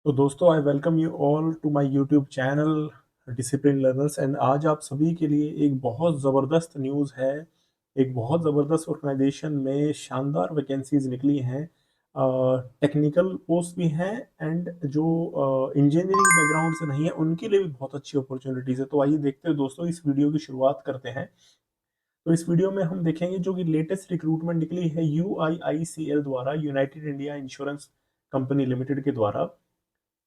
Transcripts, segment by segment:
तो दोस्तों, I welcome you all to my YouTube channel discipline learners. And आज आप सभी के लिए एक बहुत ज़बरदस्त न्यूज़ है। एक बहुत ज़बरदस्त ऑर्गेनाइजेशन में शानदार वैकेंसीज निकली हैं। टेक्निकल पोस्ट भी हैं एंड जो इंजीनियरिंग बैकग्राउंड से नहीं है उनके लिए भी बहुत अच्छी अपॉर्चुनिटीज़ है। तो आइए देखते हैं दोस्तों, इस वीडियो की शुरुआत करते हैं। तो इस वीडियो में हम देखेंगे जो कि लेटेस्ट रिक्रूटमेंट निकली है UIICL द्वारा, United India insurance company limited के द्वारा।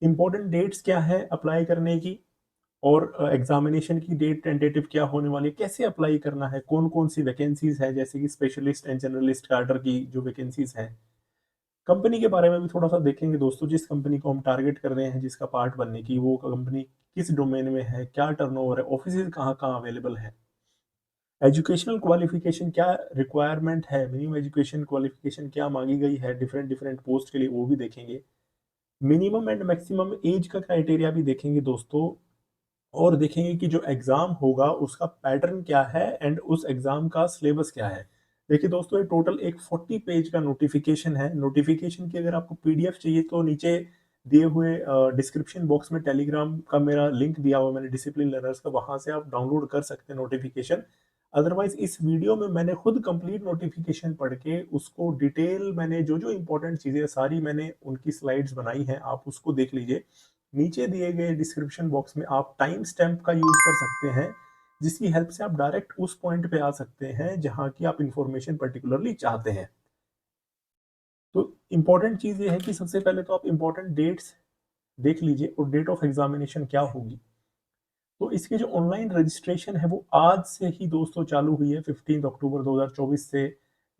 इंपॉर्टेंट डेट्स क्या है अप्लाई करने की, और एग्जामिनेशन की डेट टेंटेटिव क्या होने वाली है, कैसे अप्लाई करना है, कौन कौन सी वैकेंसीज है, जैसे कि स्पेशलिस्ट एंड जनरलिस्ट कैडर की जो वैकेंसीज हैं। कंपनी के बारे में भी थोड़ा सा देखेंगे दोस्तों, जिस कंपनी को हम टारगेट कर रहे हैं, जिसका पार्ट बनने की, वो कंपनी किस डोमेन में है, क्या टर्नओवर है, ऑफिस कहाँ कहाँ अवेलेबल है, एजुकेशनल क्वालिफिकेशन क्या रिक्वायरमेंट है, मिनिमम एजुकेशन क्वालिफिकेशन क्या मांगी गई है डिफरेंट डिफरेंट पोस्ट के लिए, वो भी देखेंगे। मिनिमम एंड मैक्सिमम एज का क्राइटेरिया भी देखेंगे दोस्तों, और देखेंगे कि जो एग्जाम होगा उसका पैटर्न क्या है एंड उस एग्जाम का सिलेबस क्या है। देखिए दोस्तों, ये टोटल एक 40 पेज का नोटिफिकेशन है। नोटिफिकेशन की अगर आपको पीडीएफ चाहिए तो नीचे दिए हुए डिस्क्रिप्शन बॉक्स में टेलीग्राम का मेरा लिंक दिया हुआ मैंने, डिसिप्लिन लर्नर्स का, वहां से आप डाउनलोड कर सकते हैं नोटिफिकेशन। अदरवाइज इस वीडियो में मैंने खुद कंप्लीट नोटिफिकेशन पढ़ के उसको डिटेल, मैंने जो जो इंपॉर्टेंट चीजें सारी मैंने उनकी स्लाइड्स बनाई हैं, आप उसको देख लीजिए। नीचे दिए गए डिस्क्रिप्शन बॉक्स में आप टाइम स्टैम्प का यूज कर सकते हैं, जिसकी हेल्प से आप डायरेक्ट उस पॉइंट पे आ सकते हैं जहां की आप इंफॉर्मेशन पर्टिकुलरली चाहते हैं। तो इंपॉर्टेंट चीज ये है कि सबसे पहले तो आप इंपॉर्टेंट डेट्स देख लीजिए और डेट ऑफ एग्जामिनेशन क्या होगी। तो इसकी जो ऑनलाइन रजिस्ट्रेशन है वो आज से ही दोस्तों चालू हुई है, 15 अक्टूबर 2024 से।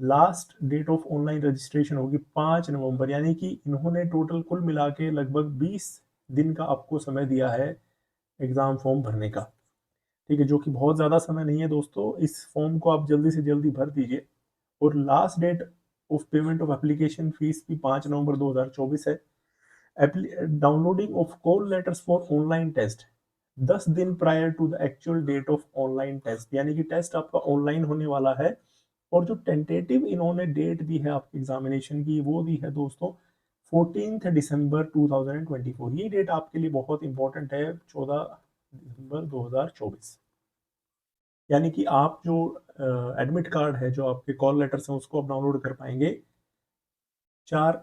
Last date of online registration होगी 5 नवंबर, यानी कि इन्होंने टोटल कुल मिला के लगभग 20 दिन का आपको समय दिया है एग्जाम फॉर्म भरने का। ठीक है, जो कि बहुत ज़्यादा समय नहीं है दोस्तों। इस फॉर्म को आप जल्दी से जल्दी भर दीजिए। और last date of payment of application fees भी 5 नवंबर 2024 है। Downloading of call letters for online test 10 दिन prior to the actual date of online test, यानी कि टेस्ट आपका ऑनलाइन होने वाला है। और जो टेंटेटिव इन्होंने डेट दी है आपके एग्जामिनेशन की, वो दी है दोस्तों 14 दिसंबर 2024। ये डेट आपके लिए बहुत इंपॉर्टेंट है, 14 दिसंबर 2024। यानी कि आप जो एडमिट कार्ड है, जो आपके कॉल लेटर्स हैं, उसको आप डाउनलोड कर पाएंगे 4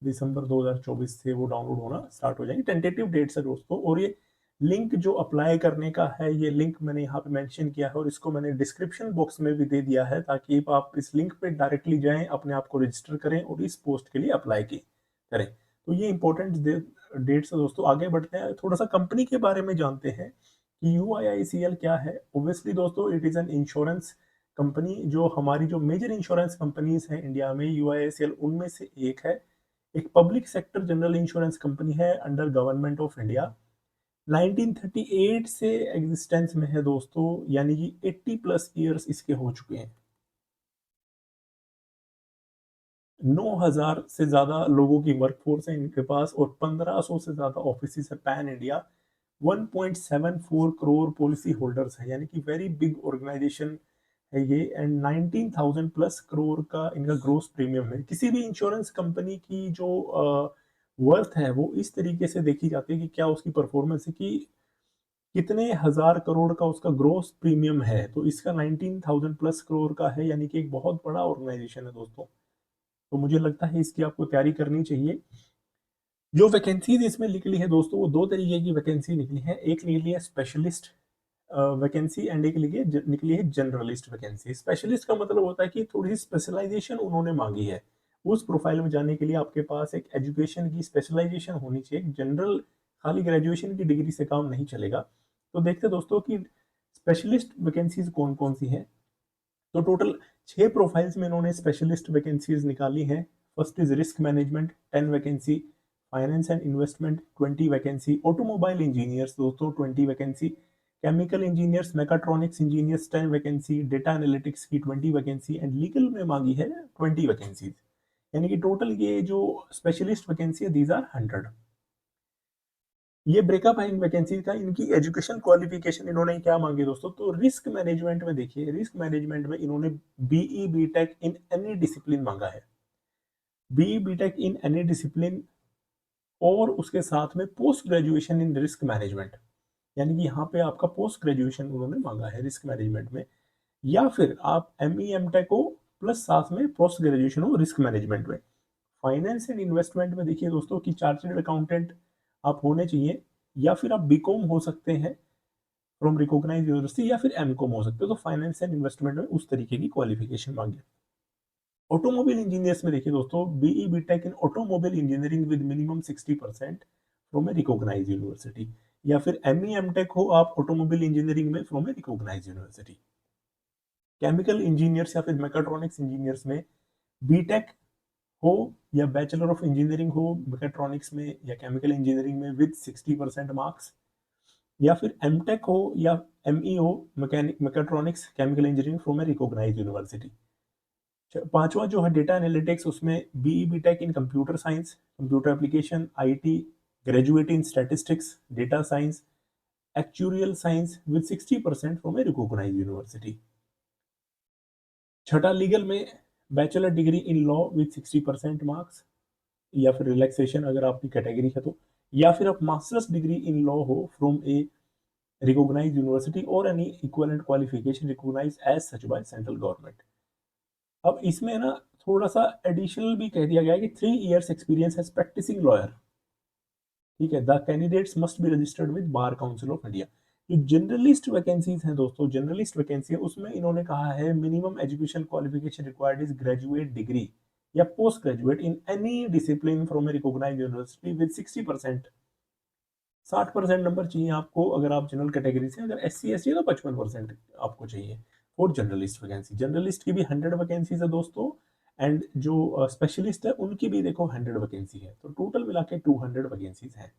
दिसंबर 2024 से। वो डाउनलोड होना स्टार्ट हो जाएंगे। टेंटेटिव डेट्स है दोस्तों। और ये लिंक जो अप्लाई करने का है, ये लिंक मैंने यहाँ पे मेंशन किया है और इसको मैंने डिस्क्रिप्शन बॉक्स में भी दे दिया है, ताकि आप इस लिंक पे डायरेक्टली जाएं, अपने आप को रजिस्टर करें और इस पोस्ट के लिए अप्लाई करें। तो ये इंपॉर्टेंट डेट्स है दोस्तों। आगे बढ़ते हैं, थोड़ा सा कंपनी के बारे में जानते हैं कि UIICL क्या है। ओब्वियसली दोस्तों, it is an insurance company. जो हमारी जो मेजर इंश्योरेंस कंपनीज हैं इंडिया में, UIICL उनमें से एक है। एक public sector general insurance company है अंडर गवर्नमेंट ऑफ इंडिया। 1938 से एग्जिस्टेंस में है दोस्तों, यानी कि 80 प्लस ईयर्स इसके हो चुके हैं। 9,000 से ज्यादा लोगों की वर्कफोर्स है इनके पास, और 1500 से ज्यादा ऑफिस है pan India. 1.74 crore policy holders है, यानी कि वेरी बिग ऑर्गेनाइजेशन है ये। एंड 19,000 प्लस करोड़ का इनका ग्रोस प्रीमियम है। किसी भी इंश्योरेंस कंपनी की जो वर्थ है वो इस तरीके से देखी जाती है कि क्या उसकी परफॉर्मेंस है, कि कितने हजार करोड़ का उसका ग्रोस प्रीमियम है। तो इसका 19,000 प्लस करोड़ का है, यानी कि एक बहुत बड़ा ऑर्गेनाइजेशन है दोस्तों। तो मुझे लगता है इसकी आपको तैयारी करनी चाहिए। जो वैकेंसीज इसमें निकली है दोस्तों, वो दो तरीके की वैकेंसी निकली है। एक निकली है स्पेशलिस्ट वैकेंसी एंड एक निकली है जनरलिस्ट वैकेंसी। स्पेशलिस्ट का मतलब होता है कि थोड़ी सी स्पेशलाइजेशन उन्होंने मांगी है। उस प्रोफाइल में जाने के लिए आपके पास एक एजुकेशन की स्पेशलाइजेशन होनी चाहिए। जनरल खाली ग्रेजुएशन की डिग्री से काम नहीं चलेगा। तो देखते हैं दोस्तों कि स्पेशलिस्ट वैकेंसीज कौन कौन सी हैं। तो टोटल 6 प्रोफाइल्स में इन्होंने स्पेशलिस्ट वैकेंसीज निकाली हैं। First is risk management, 10 vacancy. Finance and investment, 20 vacancy. Automobile engineers दोस्तों, 20 vacancy. Chemical engineers, mechatronics engineers, 10 vacancy. Data analytics की 20 वैकेंसी एंड लीगल में मांगी है 20 वैकेंसीज। यानी कि टोटल ये जो स्पेशलिस्ट वैकेंसी है, दीज आर 100। ये ब्रेकअप है इन वैकेंसी का। इनकी एजुकेशन क्वालिफिकेशन इन्होंने क्या मांगी दोस्तों, तो रिस्क मैनेजमेंट में देखिए, रिस्क मैनेजमेंट में इन्होंने BE BTech in any discipline मांगा है। BE BTech in any discipline और उसके साथ में post graduation in risk management, यानी कि यहाँ पे आपका पोस्ट ग्रेजुएशन उन्होंने मांगा है रिस्क मैनेजमेंट में, या फिर आप एमई एमटेक हो प्लस साथ में पोस्ट ग्रेजुएशन हो रिस्क मैनेजमेंट में। फाइनेंस एंड इन्वेस्टमेंट में देखिए दोस्तों कि चार्टर्ड अकाउंटेंट आप होने चाहिए, या फिर आप बीकॉम हो सकते हैं फ्रॉम रिकॉग्नाइज यूनिवर्सिटी, या फिर एमकॉम हो सकते हो। तो फाइनेंस एंड इन्वेस्टमेंट में उस तरीके की क्वालिफिकेशन मांगी। ऑटोमोबाइल इंजीनियर्स में देखिए दोस्तों BE BTech in automobile engineering with minimum 60% from a recognise university, या फिर एमई एमटेक हो आप ऑटोमोबाइल इंजीनियरिंग में from a recognise university. Chemical engineers या फिर मैकाट्रॉनिक्स इंजीनियर्स में बीटेक हो या बैचलर ऑफ इंजीनियरिंग हो मैकेट्रॉनिक्स में या केमिकल इंजीनियरिंग में विद 60% मार्क्स, या फिर एमटेक हो या एमई हो mechatronics chemical engineering from a recognise university. पांचवा जो है डेटा एनालिटिक्स, उसमें BE BTech in computer science, computer application, IT, graduate in statistics, data science, actuarial science with 60% from a recognise university. छठा legal में bachelor degree in law with 60% marks, या फिर relaxation अगर आपकी कैटेगरी है तो, या फिर आप मास्टर्स डिग्री इन लॉ हो फ्रॉम ए रिकॉग्नाइज यूनिवर्सिटी और any equivalent qualification recognise as such by central government. अब इसमें ना थोड़ा सा एडिशनल भी कह दिया गया है कि 3 years experience as practising lawyer. ठीक है, the candidates must be registered with Bar Council of India. जो जनरलिस्ट वैकेंसीज हैं दोस्तों, जनरलिस्ट वैकेंसी है उसमें इन्होंने कहा है minimum education qualification required is graduate degree या post graduate in any discipline from a recognised university with 60%। 60% number चाहिए आपको अगर आप जनरल कैटेगरी से, अगर SC ST है तो 55% आपको चाहिए फॉर जर्नलिस्ट वैकेंसी। जर्नलिस्ट की भी 100 वैकेंसीज है दोस्तों, एंड जो स्पेशलिस्ट है उनकी भी देखो 100 वैकेंसी है, तो टोटल मिला के 200 वैकेंसीज हैं।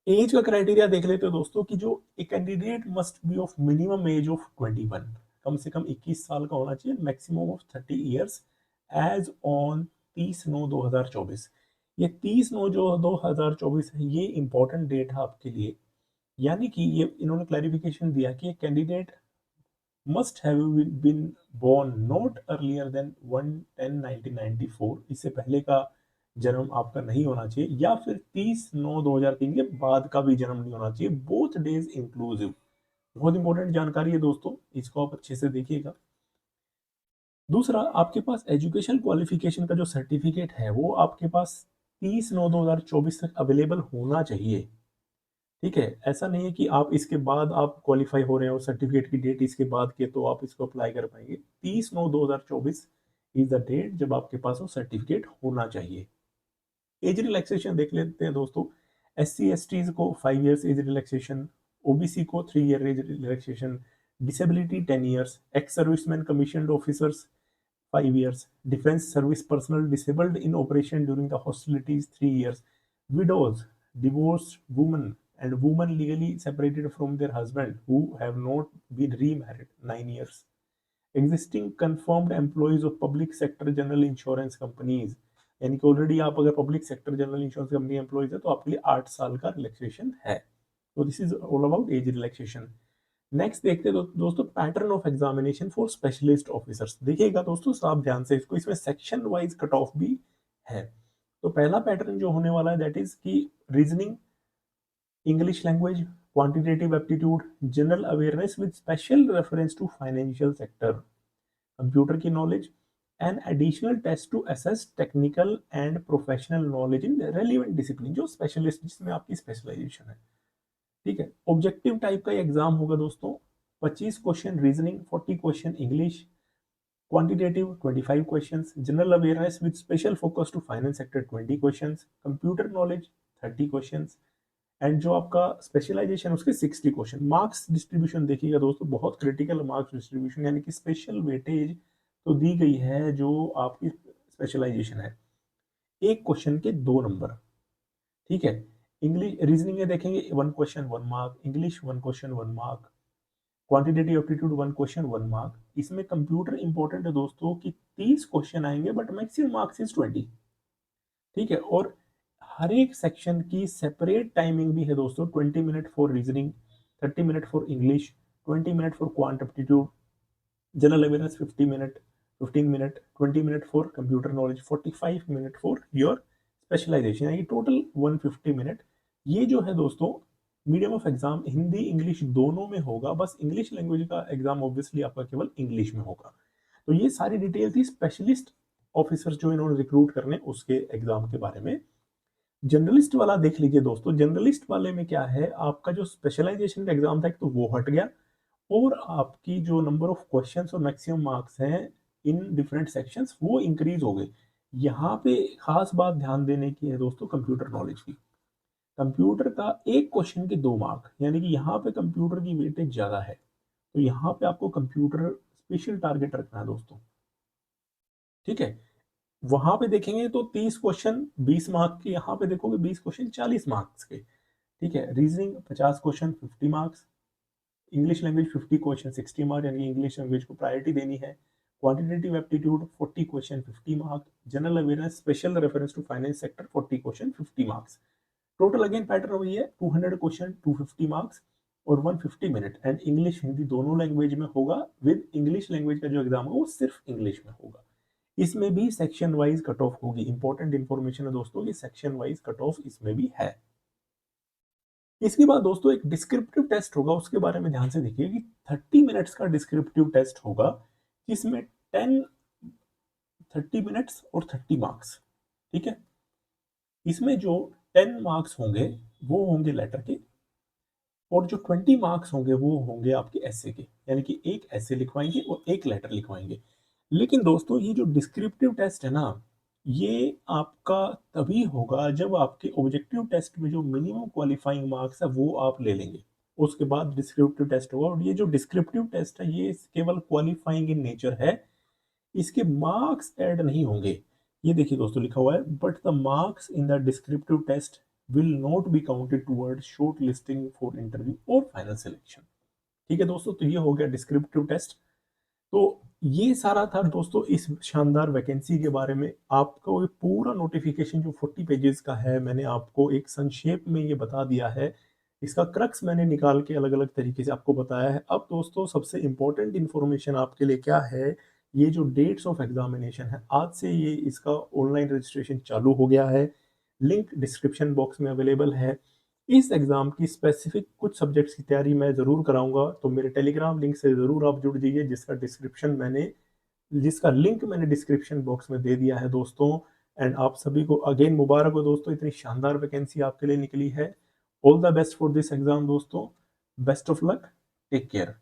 एज का क्राइटेरिया देख लेते हो दोस्तों कि जो एक candidate must be of minimum age of 21, कम से कम 21 साल का होना चाहिए, maximum of 30 years age on 30/9/2024। ये 30/9 जो 2024 है ये इंपॉर्टेंट डेट है आपके लिए, यानी कि ये इन्होंने क्लैरिफिकेशन दिया कि candidate must have been born not earlier than 1/10/1994, इससे पहले का जन्म आपका नहीं होना चाहिए, या फिर 30/9/2003 के बाद का भी जन्म नहीं होना चाहिए, बोथ डेज इंक्लूसिव। बहुत इंपॉर्टेंट जानकारी है दोस्तों, इसको आप अच्छे से देखिएगा। दूसरा, आपके पास एजुकेशन क्वालिफिकेशन का जो सर्टिफिकेट है वो आपके पास 30/9/2024 तक अवेलेबल होना चाहिए। ठीक है, ऐसा नहीं है कि आप इसके बाद आप क्वालिफाई हो रहे हो, सर्टिफिकेट की डेट इसके बाद के तो आप इसको अप्लाई कर पाएंगे। 30/9/2024 इज द डेट जब आपके पास वो सर्टिफिकेट होना चाहिए। एज रिलैक्सेशन देख लेते हैं दोस्तों। SC STs को 5 इयर्स एज रिलैक्सेशन, OBC को 3 year age relaxation, disability 10 years, ex serviceman commissioned officers 5 years, defense service personnel disabled in operation during the hostilities 3 years, widows, divorced women and women legally separated from their husband who have not been remarried 9 years, existing confirmed employees of public sector general insurance companies, यानी कि already आप अगर public sector general insurance company employees है तो आपके लिए 8 साल का रिलैक्सेशन है। तो this is all about age relaxation. Next देखते हैं दोस्तों pattern of examination for specialist officers. देखिएगा दोस्तों आप ध्यान से इसको, इसमें सेक्शन वाइज कट ऑफ भी है। तो पहला पैटर्न जो होने वाला है दैट इज की reasoning, English language, quantitative aptitude, general awareness with special reference to financial sector, computer की knowledge, and additional test to assess technical and professional knowledge in relevant discipline, जो स्पेशलिस्ट जिसमें आपकी specialisation है। ठीक है, objective type का exam होगा दोस्तों। 25 question reasoning, 40 question English, quantitative 25 questions, general awareness with special focus to finance sector 20 questions, computer knowledge 30 questions, and जो आपका स्पेशलाइजेशन उसके 60 क्वेश्चन। मार्क्स डिस्ट्रीब्यूशन देखिएगा दोस्तों, बहुत क्रिटिकल मार्क्स डिस्ट्रीब्यूशन, यानी कि स्पेशल वेटेज तो दी गई है जो आपकी स्पेशलाइजेशन है। एक क्वेश्चन के 2 नंबर। ठीक है, इंग्लिश रीजनिंग में देखेंगे 1 question 1 mark, English 1 question 1 mark, quantitative aptitude 1 question 1 mark. इसमें कंप्यूटर इंपॉर्टेंट है दोस्तों कि 30 क्वेश्चन आएंगे बट मैक्सिमम मार्क्स इज 20। ठीक है, और हर एक सेक्शन की सेपरेट टाइमिंग भी है दोस्तों। 20 minute for reasoning, 30 minute for English, 20 minute for quant aptitude, general awareness 50 minute, 15 minute, 20 minute for computer knowledge, 45 minute for your specialisation, यानी टोटल 150 मिनट। ये जो है दोस्तों medium of exam Hindi English दोनों में होगा, बस इंग्लिश लैंग्वेज का एग्जाम ऑब्वियसली आपका केवल इंग्लिश में होगा। तो ये सारी डिटेल थी स्पेशलिस्ट ऑफिसर्स जो इन्होंने रिक्रूट करने उसके एग्जाम के बारे में। जनरलिस्ट वाला देख लीजिए दोस्तों, जनरलिस्ट वाले में क्या है, आपका जो स्पेशलाइजेशन का एग्जाम था एक तो वो हट गया, और आपकी जो नंबर ऑफ क्वेश्चंस और मैक्सिमम मार्क्स हैं इन डिफरेंट सेक्शंस वो इंक्रीज हो गए। यहाँ पे खास बात ध्यान देने की है दोस्तों कंप्यूटर नॉलेज की। कंप्यूटर का एक क्वेश्चन के 2 मार्क, यानी कि यहाँ पे कंप्यूटर की वेटेज ज्यादा है, तो यहाँ पे आपको कंप्यूटर स्पेशल टारगेट रखना है दोस्तों। ठीक है, वहां पे देखेंगे तो 30 क्वेश्चन 20 मार्क के, यहाँ पे देखोगे 20 क्वेश्चन 40 मार्क्स के। ठीक है, reasoning 50 question 50 marks, English language 50 question 60 mark, यानी इंग्लिश लैंग्वेज को प्रायोरिटी देनी है। Quantitative aptitude 40 question 50 mark, general awareness special reference to finance sector 40 question 50 marks. Total again pattern वही है, 200 क्वेश्चन 250 मार्क्स और 150 मिनट, एंड इंग्लिश हिंदी दोनों language में होगा। विद इंग्लिश लैंग्वेज का जो एग्जाम होगा वो सिर्फ इंग्लिश में होगा। इसमें भी सेक्शन वाइज कट ऑफ होगी। इंपॉर्टेंट इंफॉर्मेशन है दोस्तों कि सेक्शन वाइज कट ऑफ इसमें भी है। इसके बाद दोस्तों एक डिस्क्रिप्टिव टेस्ट होगा, उसके बारे में ध्यान से देखिए कि 30 मिनट्स का डिस्क्रिप्टिव टेस्ट होगा, जिसमें 30 मिनट्स और 30 मार्क्स। ठीक है, इसमें जो 10 मार्क्स होंगे वो होंगे लेटर के, और जो 20 मार्क्स होंगे वो होंगे आपके ऐसे के, यानी कि एक ऐसे लिखवाएंगे और एक लेटर लिखवाएंगे। लेकिन दोस्तों ये जो डिस्क्रिप्टिव टेस्ट है ना, ये आपका तभी होगा जब आपके ऑब्जेक्टिव टेस्ट में जो मिनिमम क्वालिफाइंग मार्क्स है वो आप ले लेंगे, उसके बाद डिस्क्रिप्टिव टेस्ट होगा। और ये जो डिस्क्रिप्टिव टेस्ट है ये केवल क्वालिफाइंग इन नेचर है, इसके मार्क्स ऐड नहीं होंगे। ये देखिए दोस्तों लिखा हुआ है, but the marks in the descriptive test will not be counted toward shortlisting for interview और फाइनल सिलेक्शन। ठीक है दोस्तों, तो ये हो गया डिस्क्रिप्टिव टेस्ट। तो ये सारा था दोस्तों इस शानदार वैकेंसी के बारे में। आपको ये पूरा नोटिफिकेशन जो 40 पेजेस का है, मैंने आपको एक संक्षेप में ये बता दिया है। इसका क्रक्स मैंने निकाल के अलग अलग तरीके से आपको बताया है। अब दोस्तों सबसे इंपॉर्टेंट इंफॉर्मेशन आपके लिए क्या है, ये जो डेट्स ऑफ एग्जामिनेशन है, आज से ये इसका ऑनलाइन रजिस्ट्रेशन चालू हो गया है। लिंक डिस्क्रिप्शन बॉक्स में अवेलेबल है। इस एग्जाम की स्पेसिफिक कुछ सब्जेक्ट्स की तैयारी मैं ज़रूर कराऊंगा, तो मेरे टेलीग्राम लिंक से ज़रूर आप जुड़ जाइए, जिसका लिंक मैंने डिस्क्रिप्शन बॉक्स में दे दिया है दोस्तों। एंड आप सभी को अगेन मुबारक हो दोस्तों, इतनी शानदार वैकेंसी आपके लिए निकली है। All the best for this exam दोस्तों, best of luck, take care.